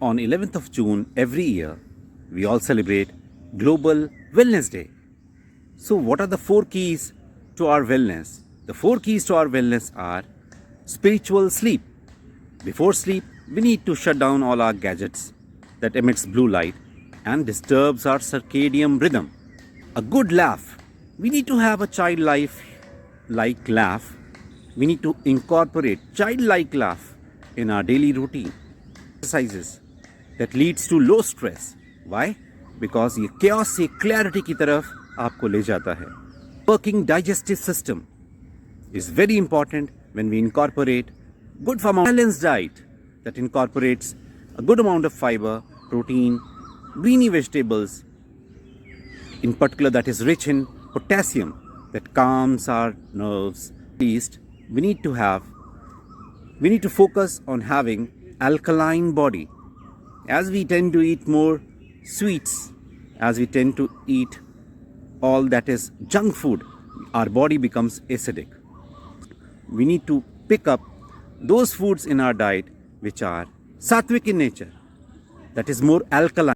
On 11th of June every year, we all celebrate Global Wellness Day. So what are the 4 keys to our wellness? The 4 keys to our wellness are spiritual sleep. Before sleep, we need to shut down all our gadgets that emits blue light and disturbs our circadian rhythm. A good laugh. We need to have a childlike laugh. We need to incorporate childlike laugh in our daily routine. Exercises that leads to low stress. Why? Because ये chaos से clarity की तरफ आपको ले जाता है. Working digestive system is very important when we incorporate good amount of balanced diet that incorporates a good amount of fiber, protein, greeny vegetables, in particular that is rich in potassium that calms our nerves. At least we need to focus on having alkaline body. As we tend to eat more sweets, as we tend to eat all that is junk food, our body becomes acidic. We need to pick up those foods in our diet which are sattvic in nature, that is more alkaline.